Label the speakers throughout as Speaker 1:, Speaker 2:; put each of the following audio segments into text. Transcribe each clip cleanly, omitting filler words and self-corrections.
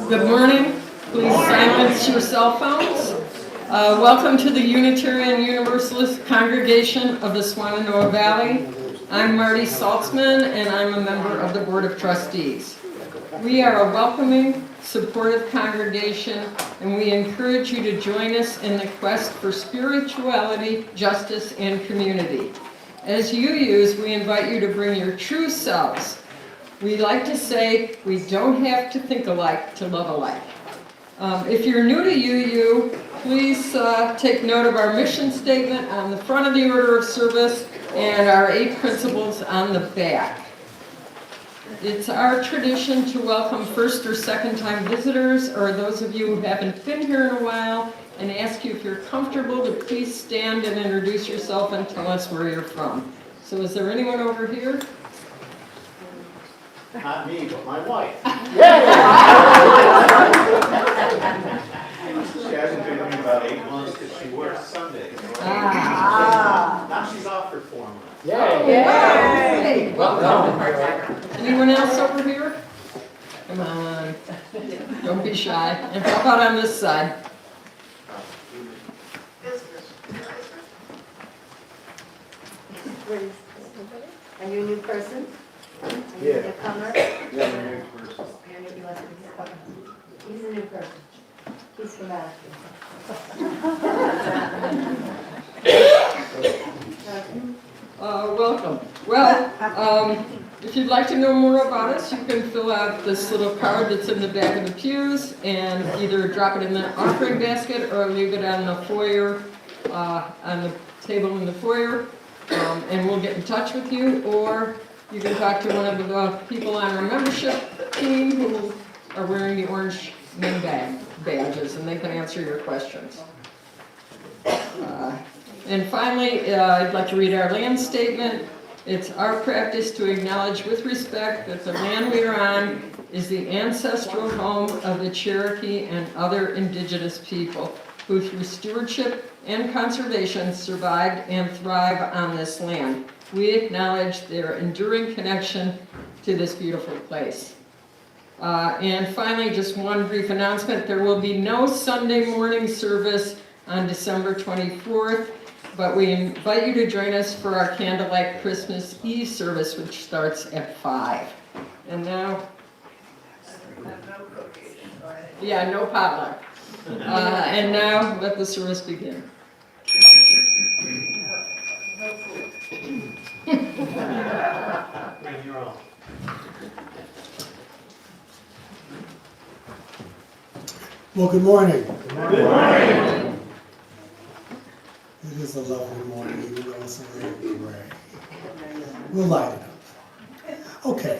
Speaker 1: Good morning. Please silence your cell phones. Welcome to the Unitarian Universalist Congregation of the Shenandoah Valley. I'm Marty Saltzman, and I'm a member of the Board of Trustees. We are a welcoming, supportive congregation, and we encourage you to join us in the quest for spirituality, justice, and community. As UUs, we invite you to bring your true selves. We like to say we don't have to think alike to love alike. If you're new to UU, please take note of our mission statement on the front of the order of service and our 8 principles on the back. It's our tradition to welcome first or second time visitors or those of you who haven't been here in a while and ask you if you're comfortable to please stand and introduce yourself and tell us where you're from. So is there anyone over here?
Speaker 2: Not me, but my wife. She hasn't been here in about 8 months because she works Sundays. Now she's off for 4 months.
Speaker 1: Yay! Welcome. Anyone else over here? Come on. Don't be shy. And how about on this side?
Speaker 3: Are you a new person? Are you
Speaker 2: Yeah.
Speaker 3: a newcomer?
Speaker 2: Yeah, I'm a new person.
Speaker 3: He's a new person. He's from out
Speaker 1: Welcome. Well, if you'd like to know more about us, you can fill out this little card that's in the back of the pews and either drop it in the offering basket or leave it on the foyer, on the table in the foyer, and we'll get in touch with you, or you can talk to one of the people on our membership team who are wearing the orange name badges, and they can answer your questions. And finally, I'd like to read our land statement. It's our practice to acknowledge with respect that the land we are on is the ancestral home of the Cherokee and other indigenous people who through stewardship and conservation survived and thrive on this land. We acknowledge their enduring connection to this beautiful place. And finally, just one brief announcement. There will be no Sunday morning service on December 24th, but we invite you to join us for our candlelight Christmas Eve service, which starts at 5. And now, yeah, no potluck. And now, let the service begin.
Speaker 2: Bring your own.
Speaker 4: Well, good morning.
Speaker 2: Good morning.
Speaker 4: It is a lovely morning, even though it's a little gray. We'll light it up. Okay.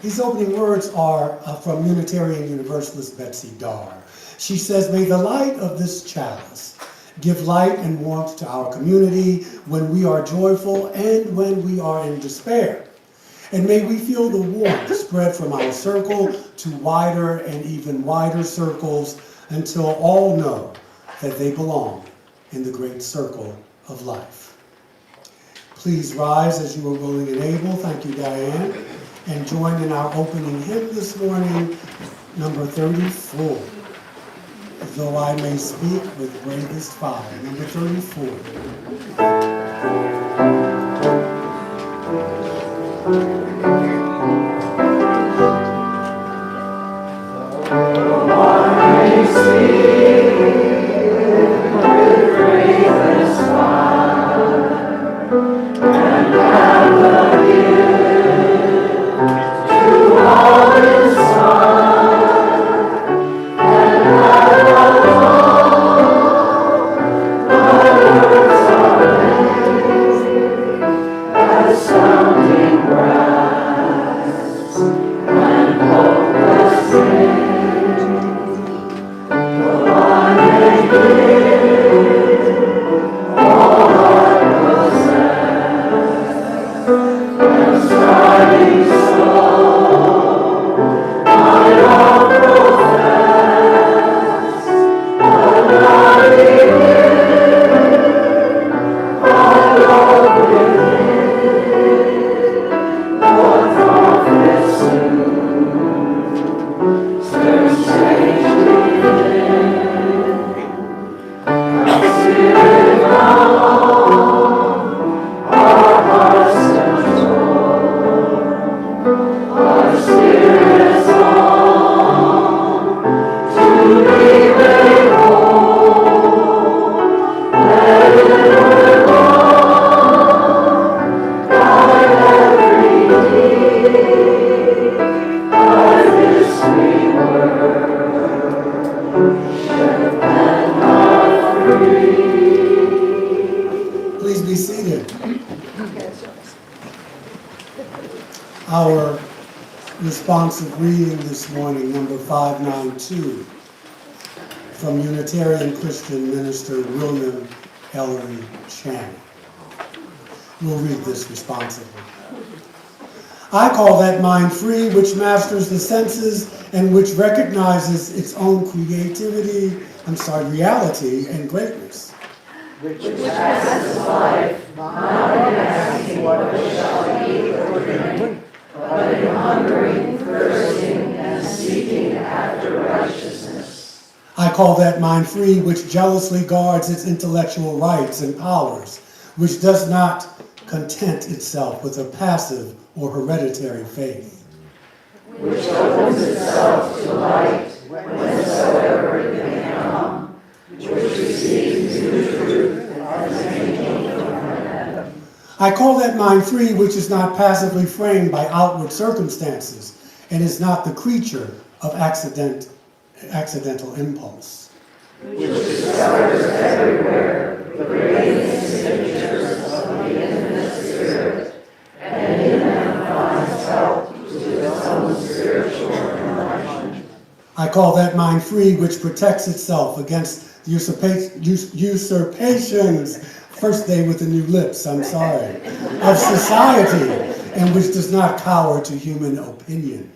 Speaker 4: These opening words are from Unitarian Universalist Betsy Darr. She says, "May the light of this chalice give light and warmth to our community when we are joyful and when we are in despair. And may we feel the warmth spread from our circle to wider and even wider circles until all know that they belong in the great circle of life." Please rise as you are willing and able. Thank you, Diane. And join in our opening hymn this morning, number 34. Though I may speak with bravest fire, number 34.
Speaker 5: There's
Speaker 4: our responsive reading this morning, number 592, from Unitarian Christian minister William Ellery Channing. We'll read this responsively. I call that mind free which masters the senses and which recognizes its own reality and greatness.
Speaker 5: Which passes life, not in asking what it shall eat or drink, but in hungering, thirsting, and seeking after righteousness.
Speaker 4: I call that mind free which jealously guards its intellectual rights and powers, which does not content itself with a passive or hereditary faith.
Speaker 5: Which opens itself to light whensoever it may come, which receives new truth as thinking from heaven.
Speaker 4: I call that mind free which is not passively framed by outward circumstances and is not the creature of accidental impulse.
Speaker 5: Which discovers everywhere the radiant signatures of the infinite spirit, and in them finds help to its own spiritual enlightenment.
Speaker 4: I call that mind free which protects itself against usurpations, first day with the new lips, of society, and which does not cower to human opinion.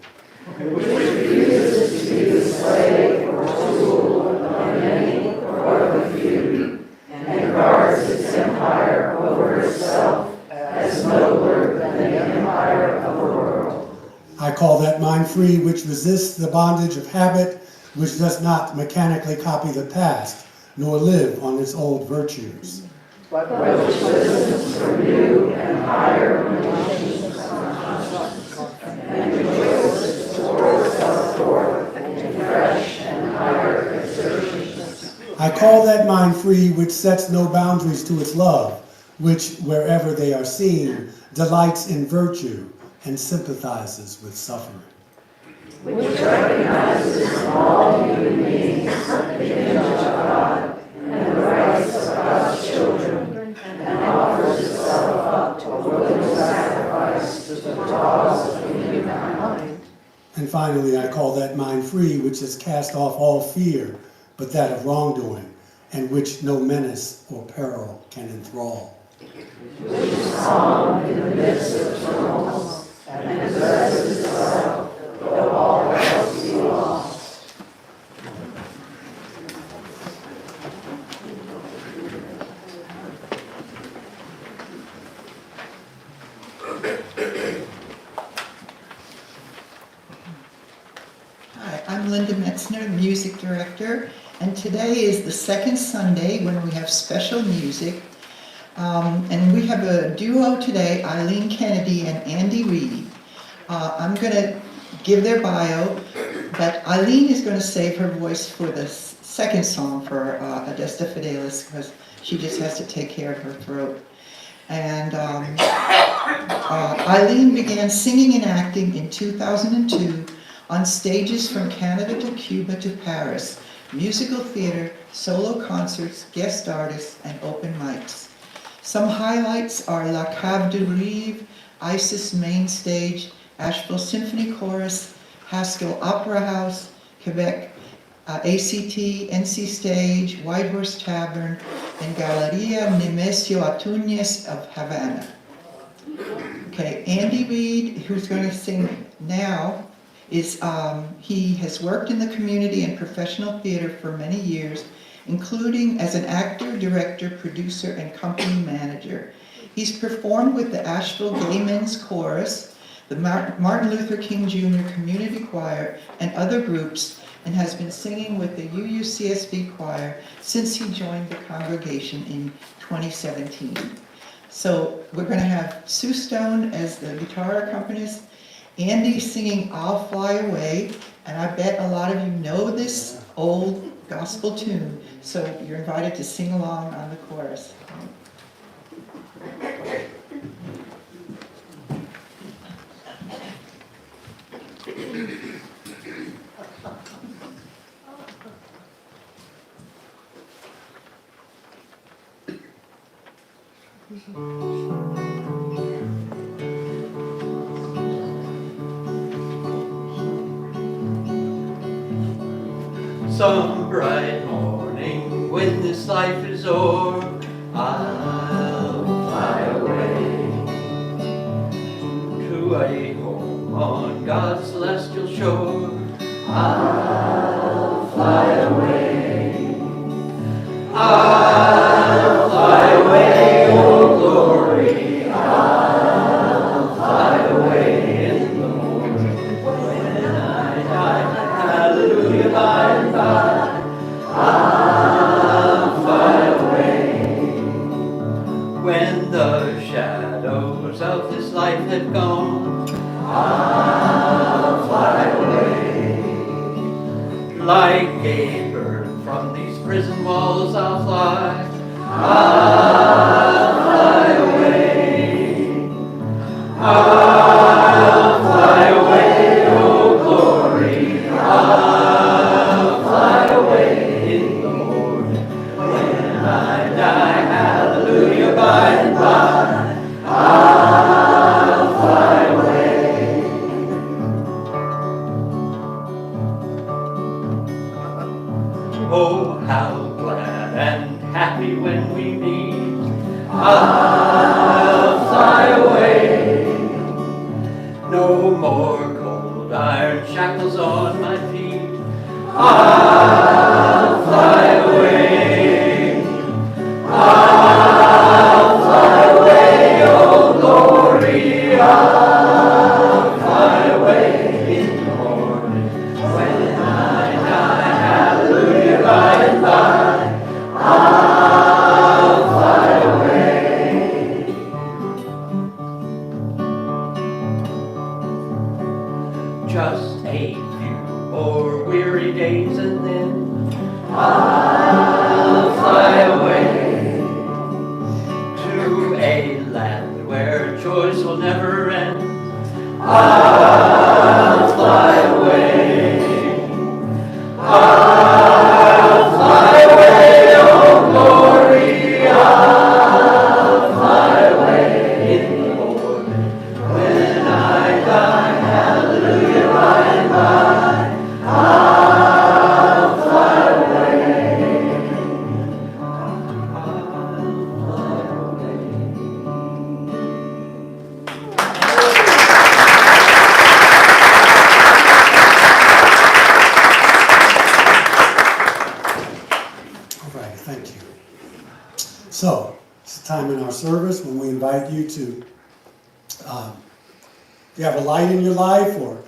Speaker 5: Which refuses to be the slave or tool of many or of the few, and guards its empire over itself as nobler than the empire of the world.
Speaker 4: I call that mind free which resists the bondage of habit, which does not mechanically copy the past, nor live on its old virtues.
Speaker 5: But which listens for new and higher emotions and rejoices to pour itself forth in fresh and higher exertions.
Speaker 4: I call that mind free which sets no boundaries to its love, which, wherever they are seen, delights in virtue and sympathizes with suffering.
Speaker 5: Which recognizes all human beings the image of God and the rights of God's children, and offers itself up to a willing sacrifice to the cause of humankind.
Speaker 4: And finally, I call that mind free which has cast off all fear, but that of wrongdoing, and which no menace or peril can enthrall.
Speaker 5: Which is calm in the midst of tumults, and possesses itself, though all else be lost.
Speaker 6: Hi, I'm Linda Metzner, music director, and today is the second Sunday when we have special music. And we have a duo today, Eileen Kennedy and Andy Reid. I'm going to give their bio, but Eileen is going to save her voice for the second song for Adesta Fidelis because she just has to take care of her throat. And Eileen began singing and acting in 2002 on stages from Canada to Cuba to Paris, musical theater, solo concerts, guest artists, and open mics. Some highlights are La Cave de Rive, Isis Main Stage, Asheville Symphony Chorus, Haskell Opera House, Quebec, ACT, NC Stage, Whitehorse Tavern, and Galeria Nemesio Atunes of Havana. Okay, Andy Reid, who's going to sing now, is he has worked in the community and professional theater for many years, including as an actor, director, producer, and company manager. He's performed with the Asheville Gay Men's Chorus, the Martin Luther King Jr. Community Choir, and other groups, and has been singing with the UUCSB Choir since he joined the congregation in 2017. So we're going to have Sue Stone as the guitar accompanist, Andy singing I'll Fly Away, and I bet a lot of you know this old gospel tune, so you're invited to sing along on the chorus.
Speaker 7: Some bright morning when this life is o'er, I'll fly away to a home on God's celestial shore. I'll fly away. I'll fly away, oh glory. I'll fly away in the morning when I die. Hallelujah, by and by. I'll fly away when the shadows of this life have gone. I'll fly away like a bird from these prison walls. I'll fly. I'll fly away. I'll fly away, oh glory. I'll fly away in the morning when I die. Hallelujah, by and by. I'll fly away. Oh, how glad and happy when we meet. I'll fly away. No more cold iron shackles on my feet. I'll fly away. I'll fly away, oh glory. I'll fly away in the morning when I die. Hallelujah, by and by. I'll fly away. Just a few more weary days and then I'll fly away to a land where joys will never end. I'll fly away. I'll fly away, oh glory. I'll fly away in the morning when I die. Hallelujah, by and by. I'll fly away. I'll fly away.
Speaker 4: All right, thank you. So, it's a time in our service when we invite you to, if you have a light in your life or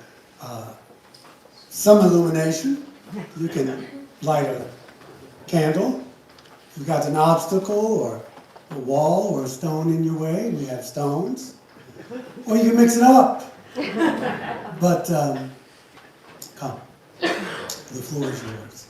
Speaker 4: some illumination, you can light a candle. If you've got an obstacle or a wall or a stone in your way, we have stones. Or you can mix it up. But come, the floor is yours.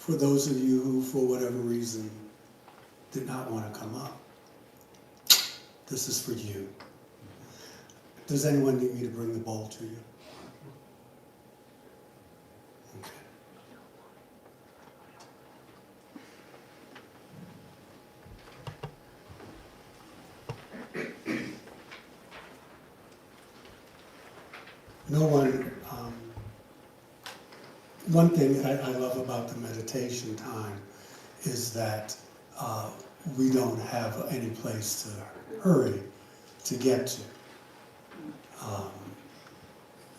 Speaker 4: for those of you who, for whatever reason, did not want to come up, this is for you. Does anyone need me to bring the bowl to you? Okay. No one, one thing I love about the meditation time is that we don't have any place to hurry to get to.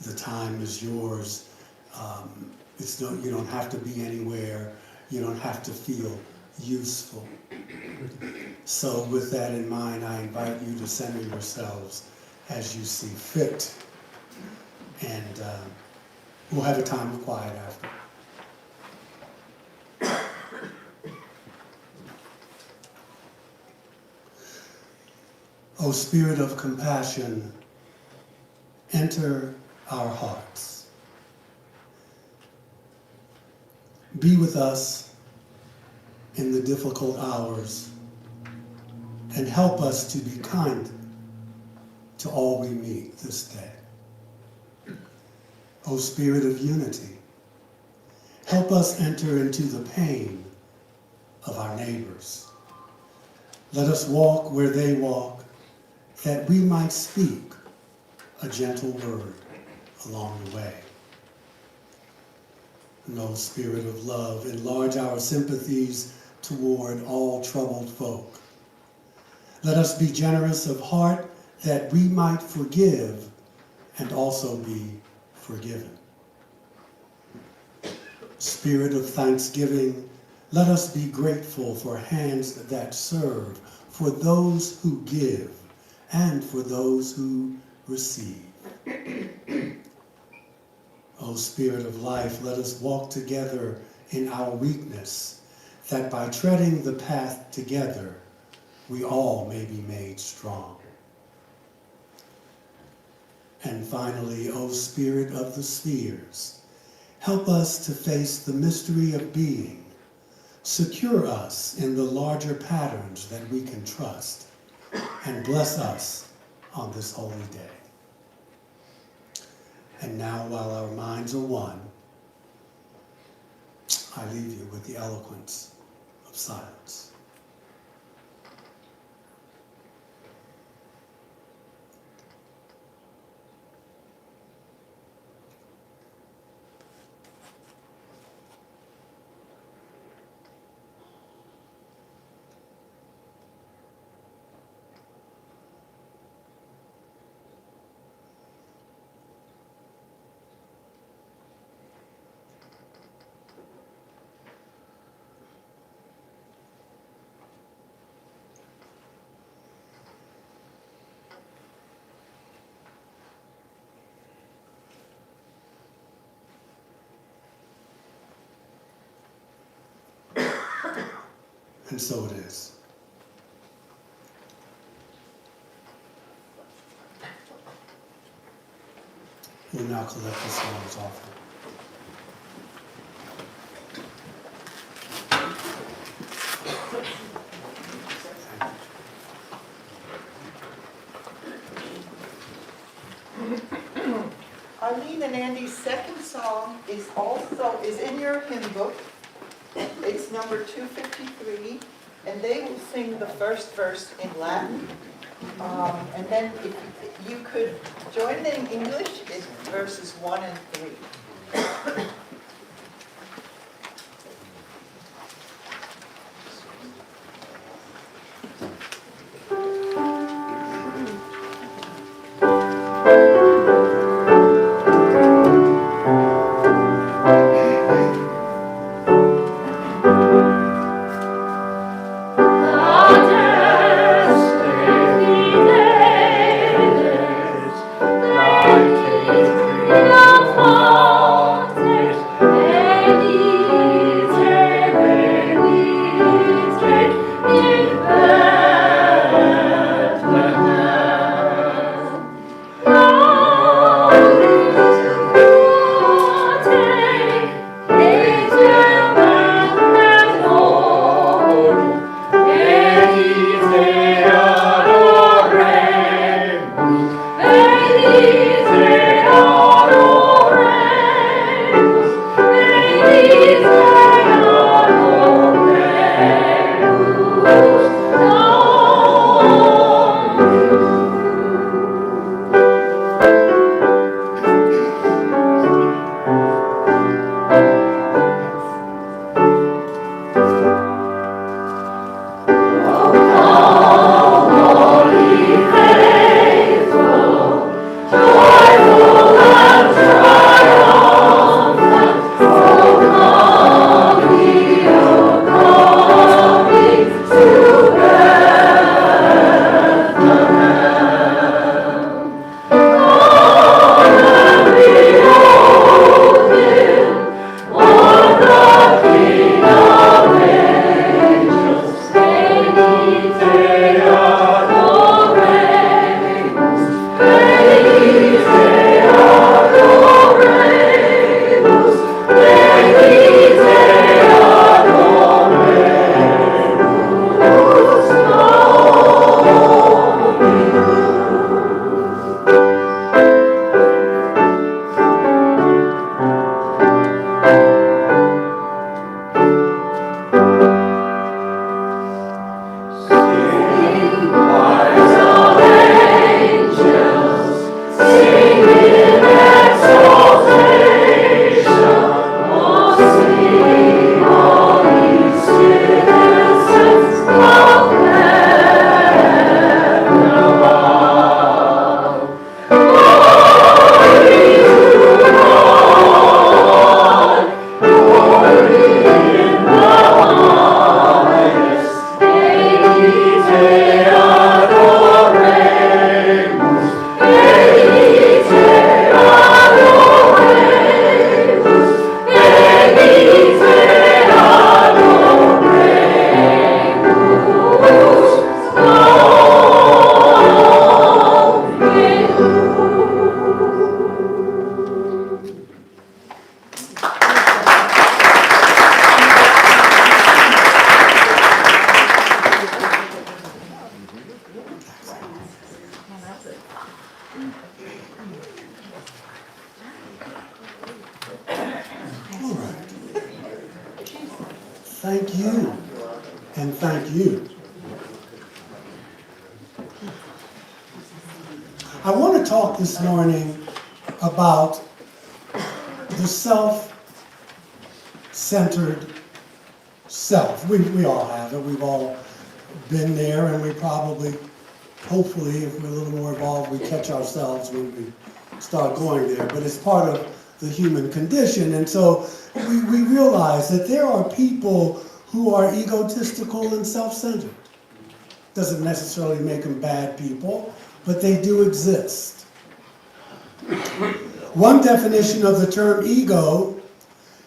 Speaker 4: The time is yours. You don't have to be anywhere. You don't have to feel useful. So with that in mind, I invite you to center yourselves as you see fit. And we'll have a time of quiet after. O Spirit of compassion, enter our hearts. Be with us in the difficult hours and help us to be kind to all we meet this day. O Spirit of unity, help us enter into the pain of our neighbors. Let us walk where they walk, that we might speak a gentle word along the way. And O Spirit of love, enlarge our sympathies toward all troubled folk. Let us be generous of heart, that we might forgive and also be forgiven. Spirit of thanksgiving, let us be grateful for hands that serve, for those who give, and for those who receive. O Spirit of life, let us walk together in our weakness, that by treading the path together, we all may be made strong. And finally, O Spirit of the spheres, help us to face the mystery of being. Secure us in the larger patterns that we can trust, and bless us on this holy day. And now, while our minds are one, I leave you with the eloquence of silence. And so it is. We'll now collect the Lord's offering.
Speaker 6: Arlene and Andy's second song is in your hymn book. It's number 253, and they will sing the first verse in Latin. And then if you could join in English, it's verses 1 and 3.
Speaker 5: Love.
Speaker 4: you. And thank you. I want to talk this morning about the self-centered self. We all have it. We've all been there, and we probably, hopefully, if we're a little more evolved, we catch ourselves when we start going there. But it's part of the human condition. And so we realize that there are people who are egotistical and self-centered. Doesn't necessarily make them bad people, but they do exist. One definition of the term ego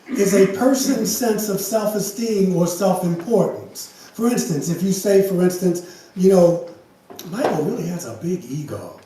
Speaker 4: is a person's sense of self-esteem or self-importance. For instance, if you say, for instance, you know, Michael really has a big ego.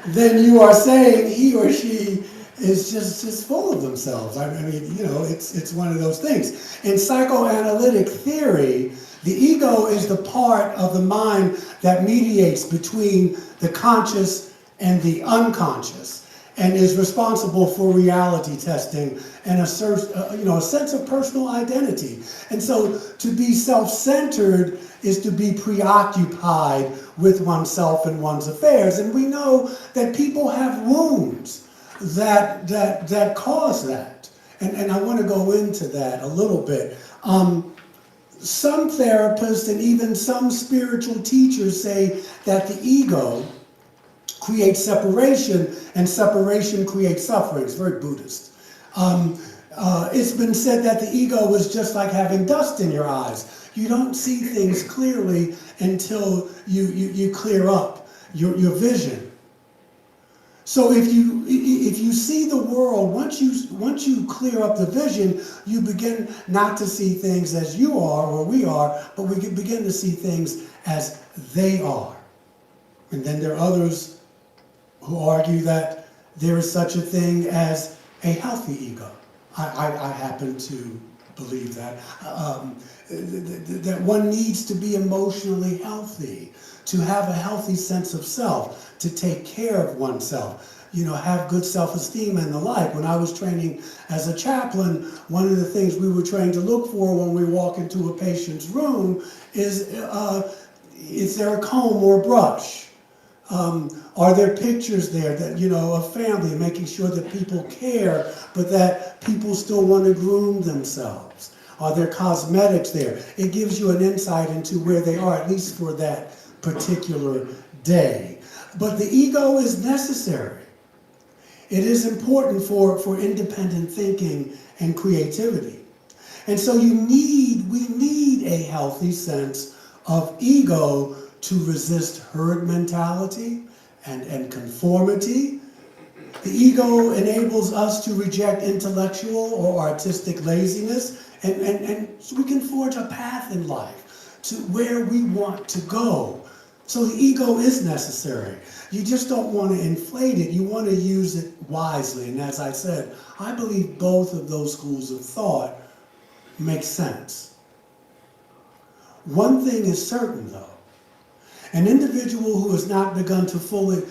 Speaker 4: Then you are saying he or she is just full of themselves. I mean, you know, it's one of those things. In psychoanalytic theory, the ego is the part of the mind that mediates between the conscious and the unconscious, and is responsible for reality testing and a sense of personal identity. And so to be self-centered is to be preoccupied with oneself and one's affairs. And we know that people have wounds that cause that. And I want to go into that a little bit. Some therapists and even some spiritual teachers say that the ego creates separation, and separation creates suffering. It's very Buddhist. It's been said that the ego is just like having dust in your eyes. You don't see things clearly until you clear up your vision. So if you see the world, once you clear up the vision, you begin not to see things as you are or we are, but we begin to see things as they are. And then there are others who argue that there is such a thing as a healthy ego. I happen to believe that. That one needs to be emotionally healthy, to have a healthy sense of self, to take care of oneself, you know, have good self-esteem and the like. When I was training as a chaplain, one of the things we were trained to look for when we walk into a patient's room is there a comb or brush? Are there pictures there that, you know, of family, making sure that people care, but that people still want to groom themselves? Are there cosmetics there? It gives you an insight into where they are, at least for that particular day. But the ego is necessary. It is important for independent thinking and creativity. And so we need a healthy sense of ego to resist herd mentality and conformity. The ego enables us to reject intellectual or artistic laziness, and so we can forge a path in life to where we want to go. So the ego is necessary. You just don't want to inflate it. You want to use it wisely. And as I said, I believe both of those schools of thought make sense. One thing is certain, though. An individual who has not begun to fully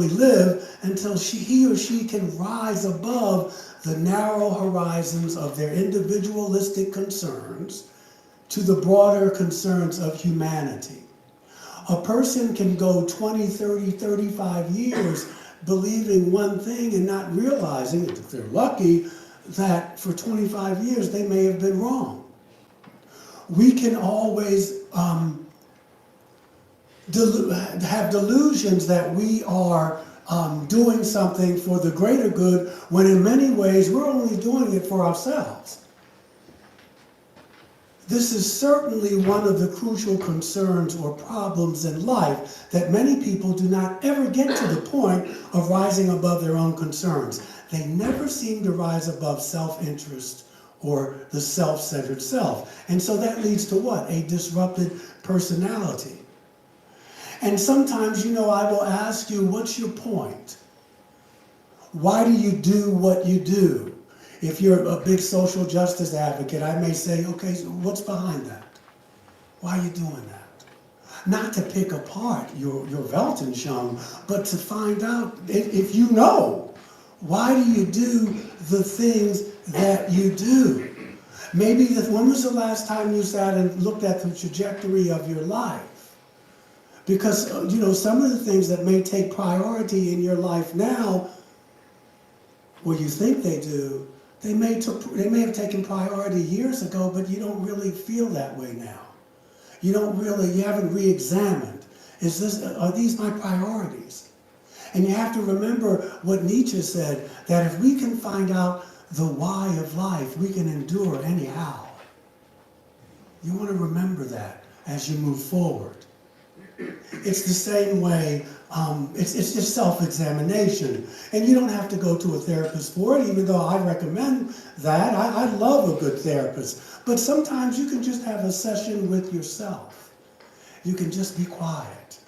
Speaker 4: live until he or she can rise above the narrow horizons of their individualistic concerns to the broader concerns of humanity. A person can go 20, 30, 35 years believing one thing and not realizing, if they're lucky, that for 25 years they may have been wrong. We can always have delusions that we are doing something for the greater good, when in many ways we're only doing it for ourselves. This is certainly one of the crucial concerns or problems in life, that many people do not ever get to the point of rising above their own concerns. They never seem to rise above self-interest or the self-centered self. And so that leads to what? A disrupted personality. And sometimes, you know, I will ask you, what's your point? Why do you do what you do? If you're a big social justice advocate, I may say, okay, so what's behind that? Why are you doing that? not to pick apart your Weltanschauung, but to find out if you know, why do you do the things that you do? Maybe when was the last time you sat and looked at the trajectory of your life? Because, some of the things that may take priority in your life now, or you think they do, they may have taken priority years ago, but you don't really feel that way now. You haven't re-examined. Are these my priorities? And you have to remember what Nietzsche said, that if we can find out the why of life, we can endure anyhow. You want to remember that as you move forward. It's the same way, it's just self-examination. And you don't have to go to a therapist for it, even though I recommend that. I love a good therapist. But sometimes you can just have a session with yourself. You can just be quiet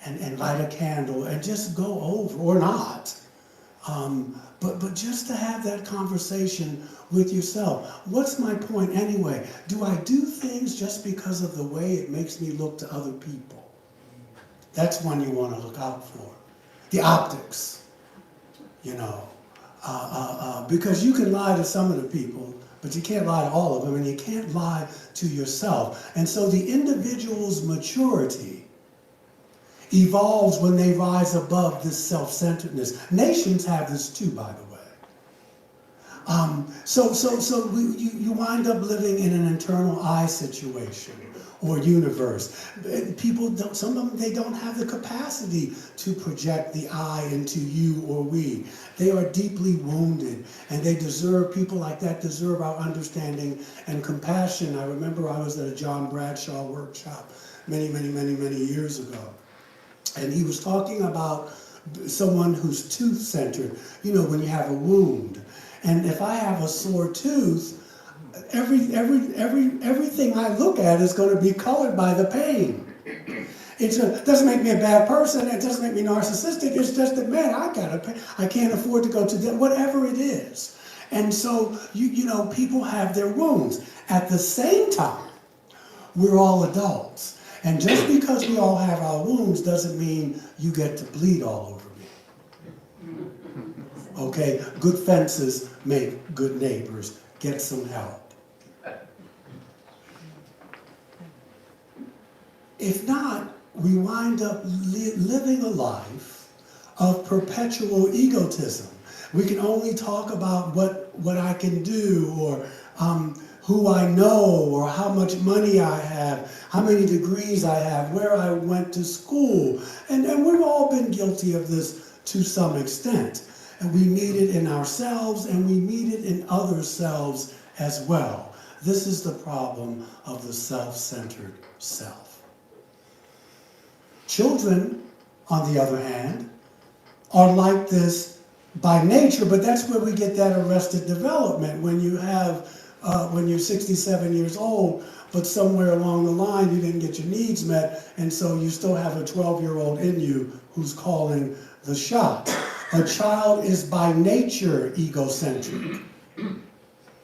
Speaker 4: and light a candle and just go over, or not. But just to have that conversation with yourself. What's my point anyway? Do I do things just because of the way it makes me look to other people? That's one you want to look out for. The optics, because you can lie to some of the people, but you can't lie to all of them, and you can't lie to yourself. And so the individual's maturity evolves when they rise above this self-centeredness. Nations have this too, by the way. You wind up living in an internal I situation or universe. Some of them, they don't have the capacity to project the I into you or we. They are deeply wounded, and people like that deserve our understanding and compassion. I remember I was at a John Bradshaw workshop many years ago. And he was talking about someone who's tooth-centered, when you have a wound. And if I have a sore tooth, everything I look at is going to be colored by the pain. It doesn't make me a bad person. It doesn't make me narcissistic. It's just that, man, I can't afford to go to them, whatever it is. And so, people have their wounds. At the same time, we're all adults. And just because we all have our wounds doesn't mean you get to bleed all over me. Okay? Good fences make good neighbors. Get some help. If not, we wind up living a life of perpetual egotism. We can only talk about what I can do, or who I know, or how much money I have, how many degrees I have, where I went to school. And we've all been guilty of this to some extent. And we meet it in ourselves, and we meet it in other selves as well. This is the problem of the self-centered self. Children, on the other hand, are like this by nature, but that's where we get that arrested development. When you're 67 years old, but somewhere along the line you didn't get your needs met, and so you still have a 12-year-old in you who's calling the shots. A child is by nature egocentric.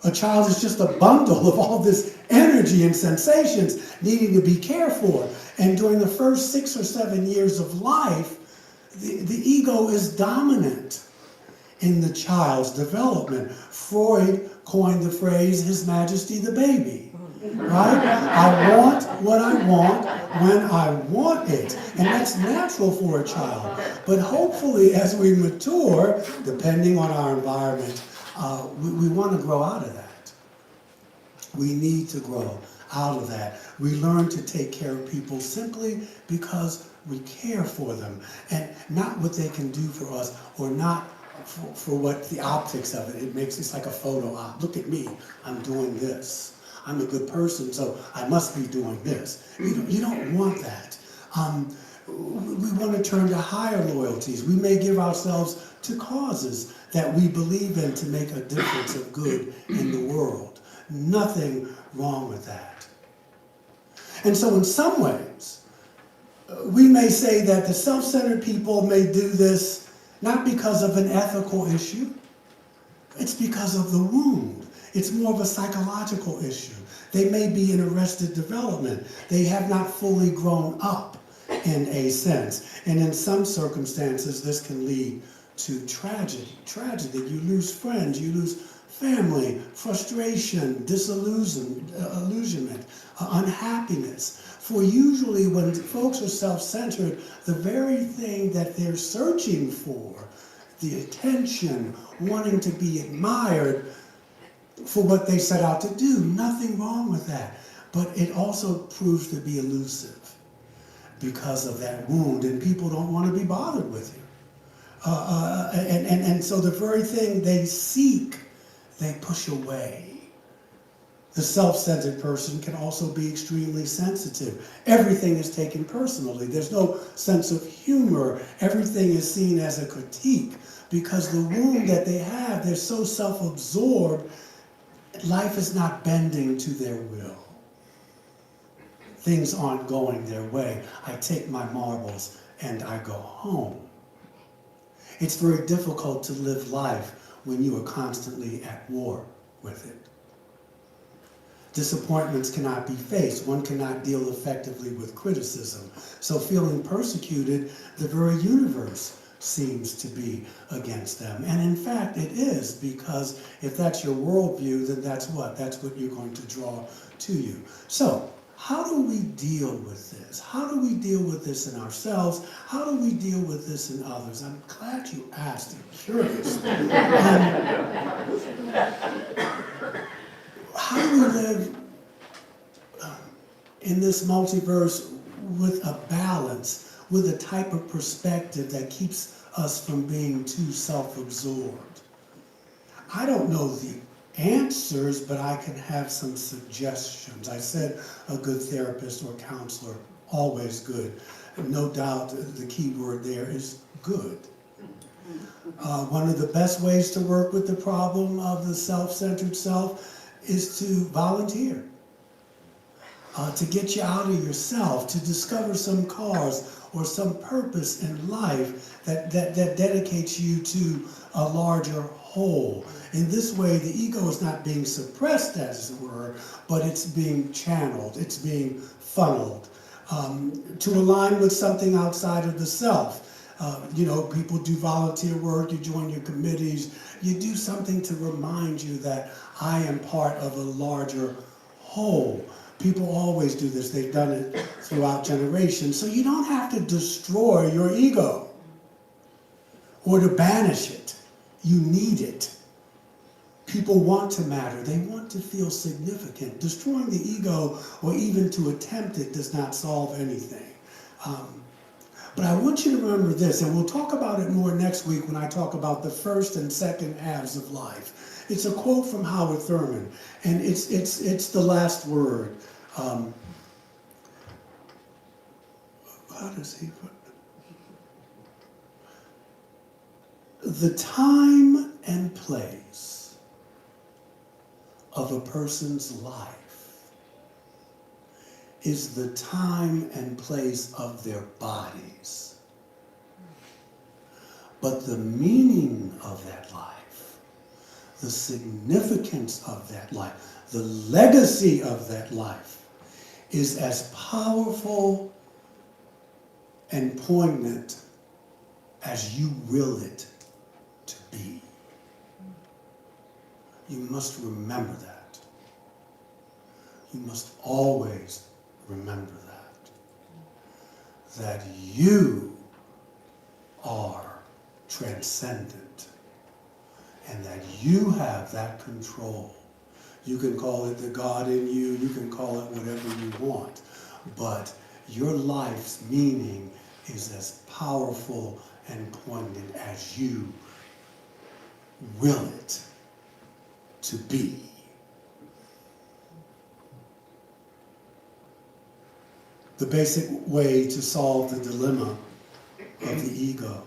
Speaker 4: A child is just a bundle of all this energy and sensations needing to be cared for. And during the first 6 or 7 years of life, the ego is dominant in the child's development. Freud coined the phrase, His Majesty the baby. Right? I want what I want when I want it. And that's natural for a child. But hopefully as we mature, depending on our environment, we want to grow out of that. We need to grow out of that. We learn to take care of people simply because we care for them, and not what they can do for us, or not for what the optics of it. It's like a photo op. Look at me, I'm doing this. I'm a good person, so I must be doing this. You don't want that. We want to turn to higher loyalties. We may give ourselves to causes that we believe in to make a difference of good in the world. Nothing wrong with that. And so in some ways, we may say that the self-centered people may do this not because of an ethical issue. It's because of the wound. It's more of a psychological issue. They may be in arrested development. They have not fully grown up in a sense. And in some circumstances, this can lead to tragedy. Tragedy, you lose friends, you lose family, frustration, disillusionment, unhappiness. For usually when folks are self-centered, the very thing that they're searching for, the attention, wanting to be admired for what they set out to do, nothing wrong with that. But it also proves to be elusive because of that wound, and people don't want to be bothered with you. And so the very thing they seek, they push away. The self-centered person can also be extremely sensitive. Everything is taken personally. There's no sense of humor. Everything is seen as a critique because the wound that they have, they're so self-absorbed, life is not bending to their will. Things aren't going their way. I take my marbles and I go home. It's very difficult to live life when you are constantly at war with it. Disappointments cannot be faced. One cannot deal effectively with criticism. So feeling persecuted, the very universe seems to be against them. And in fact, it is, because if that's your worldview, then that's what? That's what you're going to draw to you. So, how do we deal with this? How do we deal with this in ourselves? How do we deal with this in others? I'm glad you asked. I'm curious. How do we live in this multiverse with a balance, with a type of perspective that keeps us from being too self-absorbed? I don't know the answers, but I can have some suggestions. I said a good therapist or counselor, always good. No doubt the key word there is good. One of the best ways to work with the problem of the self-centered self is to volunteer, to get you out of yourself, to discover some cause or some purpose in life that dedicates you to a larger whole. In this way, the ego is not being suppressed, as it were, but it's being channeled, it's being funneled to align with something outside of the self. People do volunteer work, you join your committees, you do something to remind you that I am part of a larger whole. People always do this, they've done it throughout generations. So you don't have to destroy your ego or to banish it. You need it. People want to matter, they want to feel significant. Destroying the ego or even to attempt it does not solve anything. But I want you to remember this, and we'll talk about it more next week when I talk about the first and second halves of life. It's a quote from Howard Thurman, and it's the last word. How does he put it? The time and place of a person's life is the time and place of their bodies. But the meaning of that life, the significance of that life, the legacy of that life is as powerful and poignant as you will it to be. You must remember that. You must always remember that you are transcendent and that you have that control. You can call it the God in you, you can call it whatever you want, but your life's meaning is as powerful and poignant as you will it to be. The basic way to solve the dilemma of the ego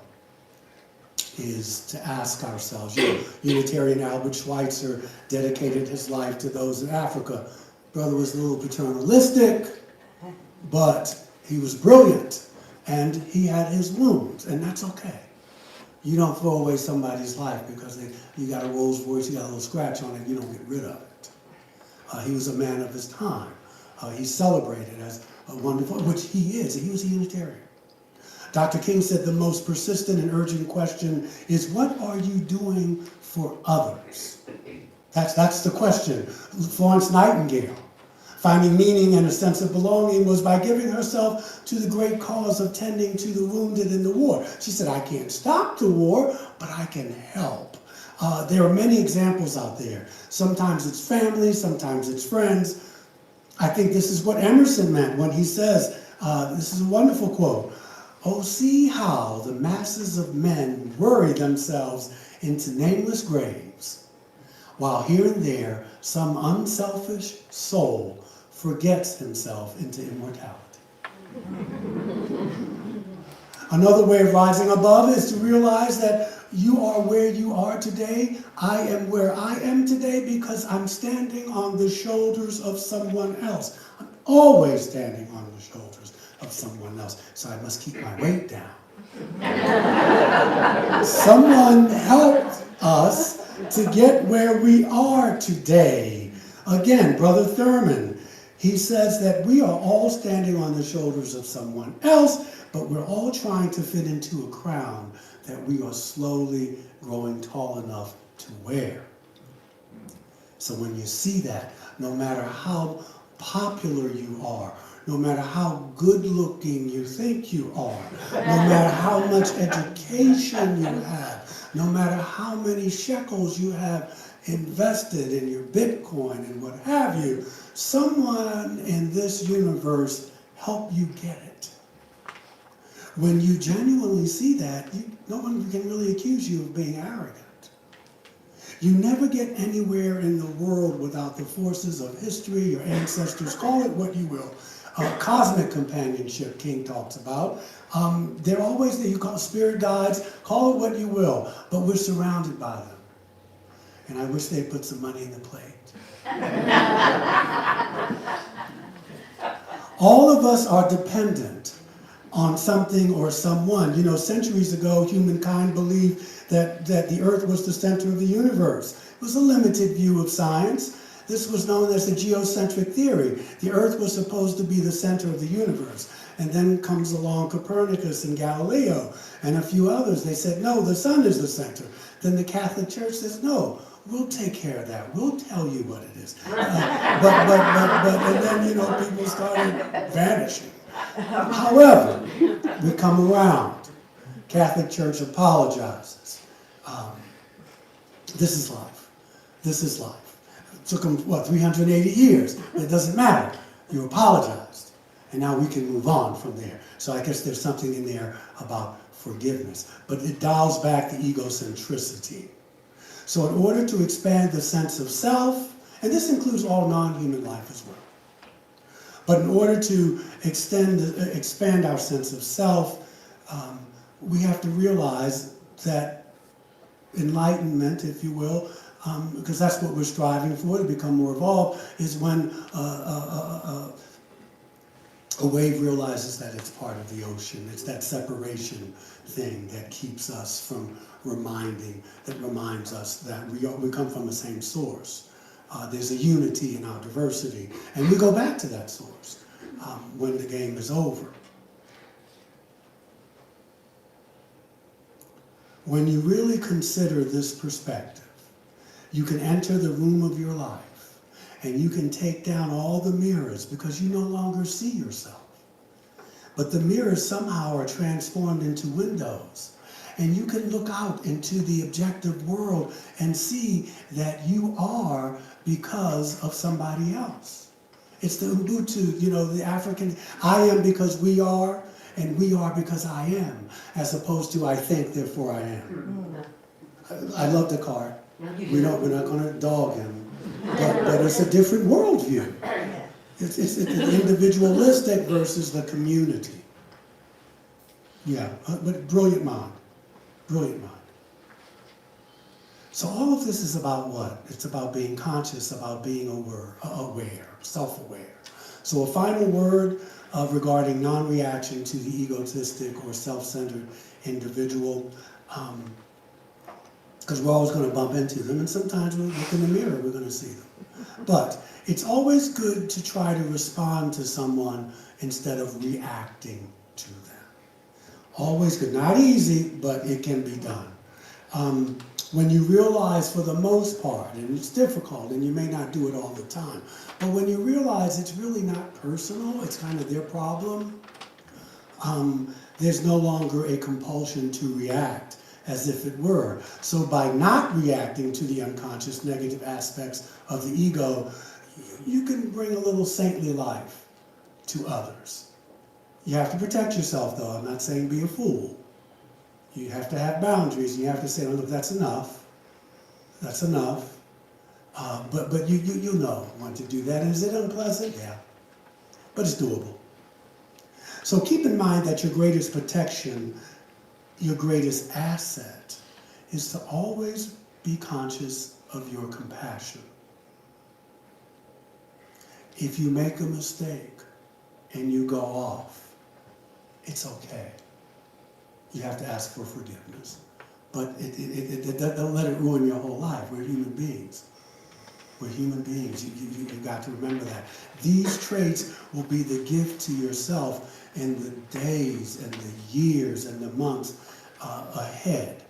Speaker 4: is to ask ourselves. Unitarian Albert Schweitzer dedicated his life to those in Africa. Brother was a little paternalistic, but he was brilliant, and he had his wounds, and that's okay. You don't throw away somebody's life because you got a Rolls Royce, you got a little scratch on it, you don't get rid of it. He was a man of his time. He's celebrated as a wonderful, which he is. He was a Unitarian. Dr. King said the most persistent and urgent question is, what are you doing for others? That's the question. Florence Nightingale, finding meaning and a sense of belonging was by giving herself to the great cause of tending to the wounded in the war. She said, I can't stop the war, but I can help. There are many examples out there. Sometimes it's family, sometimes it's friends. I think this is what Emerson meant when he says, this is a wonderful quote, "Oh, see how the masses of men worry themselves into nameless graves, while here and there some unselfish soul forgets himself into immortality." Another way of rising above is to realize that you are where you are today. I am where I am today because I'm standing on the shoulders of someone else. I'm always standing on the shoulders of someone else, so I must keep my weight down. Someone helped us to get where we are today. Again, Brother Thurman, he says that we are all standing on the shoulders of someone else, but we're all trying to fit into a crown that we are slowly growing tall enough to wear. So when you see that, no matter how popular you are, no matter how good looking you think you are, no matter how much education you have, no matter how many shekels you have invested in your Bitcoin and what have you, someone in this universe helped you get it. When you genuinely see that, no one can really accuse you of being arrogant. You never get anywhere in the world without the forces of history, your ancestors, call it what you will. Cosmic companionship, King talks about. They're always there. You call spirit guides, call it what you will, but we're surrounded by them. And I wish they'd put some money in the plate. All of us are dependent on something or someone. You know, centuries ago, humankind believed that the earth was the center of the universe. It was a limited view of science. This was known as the geocentric theory. The earth was supposed to be the center of the universe. And then comes along Copernicus and Galileo and a few others. They said, no, the sun is the center. Then the Catholic Church says, no, we'll take care of that. We'll tell you what it is. And then, you know, people started vanishing. However, we come around. Catholic Church apologizes. This is life. This is life. It took them, 380 years? It doesn't matter. You apologized. And now we can move on from there. So I guess there's something in there about forgiveness. But it dials back the egocentricity. So in order to expand the sense of self, and this includes all non-human life as well, but in order to expand our sense of self, we have to realize that enlightenment, if you will, because that's what we're striving for, to become more evolved, is when a wave realizes that it's part of the ocean. It's that separation thing that keeps us from that reminds us that we come from the same source. There's a unity in our diversity, and we go back to that source when the game is over. When you really consider this perspective, you can enter the room of your life and you can take down all the mirrors because you no longer see yourself. But the mirrors somehow are transformed into windows. And you can look out into the objective world and see that you are because of somebody else. It's the Ubuntu, you know, the African, I am because we are, and we are because I am, as opposed to I think, therefore I am. I love Descartes. We're not going to dog him, but it's a different worldview. It's the individualistic versus the community. Yeah, but brilliant mind. Brilliant mind. So all of this is about what? It's about being conscious, about being aware, self-aware. So a final word regarding non-reaction to the egotistic or self-centered individual, because we're always going to bump into them, and sometimes we look in the mirror, we're going to see them. But it's always good to try to respond to someone instead of reacting to them. Always good. Not easy, but it can be done. When you realize for the most part, and it's difficult and you may not do it all the time, but when you realize it's really not personal, it's kind of their problem, there's no longer a compulsion to react as if it were. So by not reacting to the unconscious negative aspects of the ego, you can bring a little saintly life to others. You have to protect yourself, though. I'm not saying be a fool. You have to have boundaries. You have to say, oh, look, that's enough. That's enough. But you know when to do that. And is it unpleasant? Yeah. But it's doable. So keep in mind that your greatest protection, your greatest asset, is to always be conscious of your compassion. If you make a mistake and you go off, it's okay. You have to ask for forgiveness. But don't let it ruin your whole life. We're human beings. We're human beings. You've got to remember that. These traits will be the gift to yourself in the days and the years and the months ahead.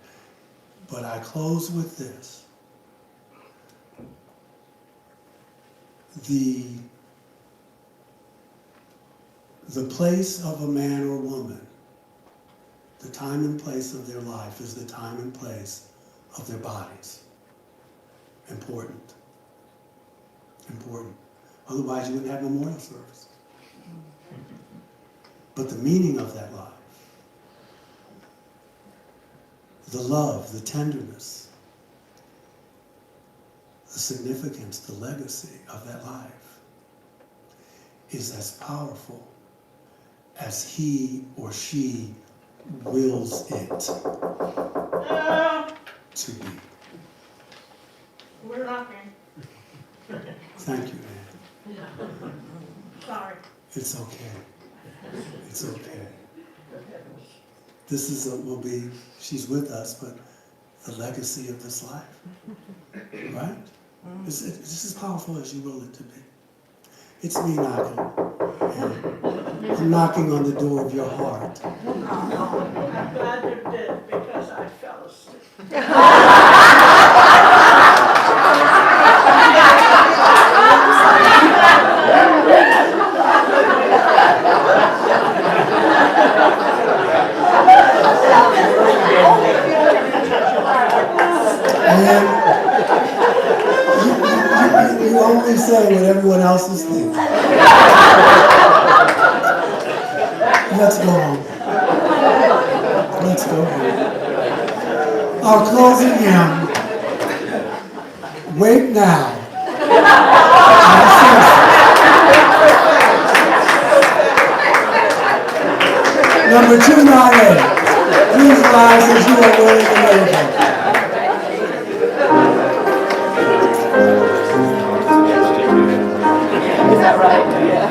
Speaker 4: But I close with this. The place of a man or woman, the time and place of their life is the time and place of their bodies. Important. Important. Otherwise you wouldn't have memorial service. But the meaning of that life, the love, the tenderness, the significance, the legacy of that life is as powerful as he or she wills it to be.
Speaker 8: We're knocking.
Speaker 4: Thank you, Anne.
Speaker 8: Sorry.
Speaker 4: It's okay. It's okay. This will be, she's with us, but the legacy of this life. Right? It's as powerful as you will it to be. It's me knocking. I'm knocking on the door of your heart.
Speaker 8: I'm glad you did because I fell asleep.
Speaker 4: And you only say what everyone else is thinking. Let's go home. Let's go home. Our closing hymn, Wait Now. Number 298. Please rise as you are willing and able.
Speaker 7: Is that right? Yeah.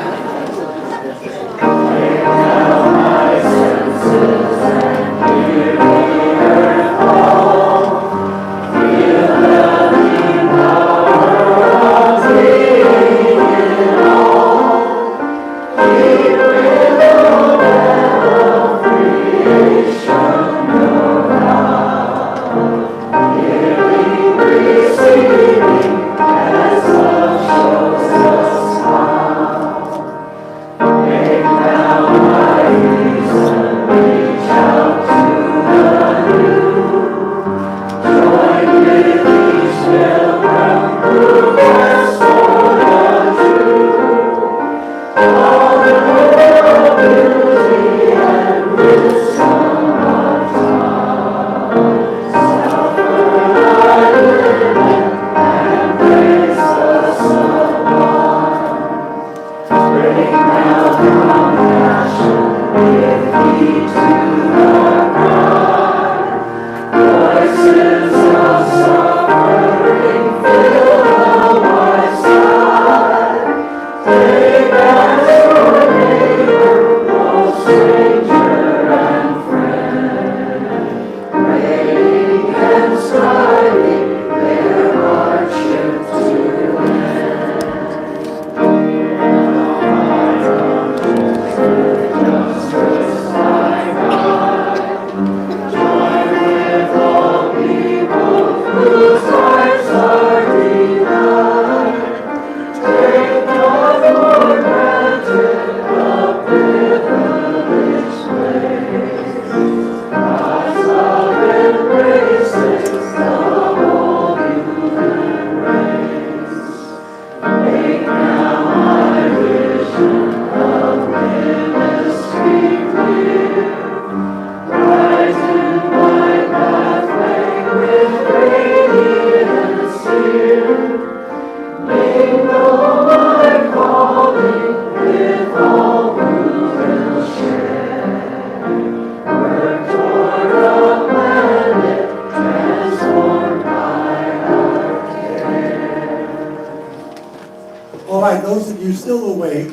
Speaker 4: you're still awake,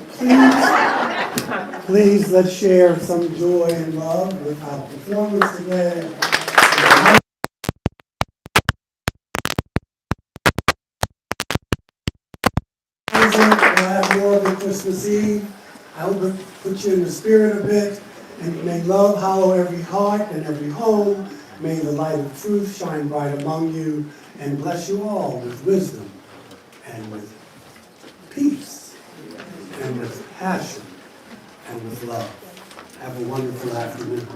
Speaker 4: please let's share some joy and love with our performance today. We'll have more of a Christmas Eve. I hope it puts you in the spirit a bit, and may love hallow every heart and every home. May the light of truth shine bright among you and bless you all with wisdom and with peace and with passion and with love. Have a wonderful afternoon.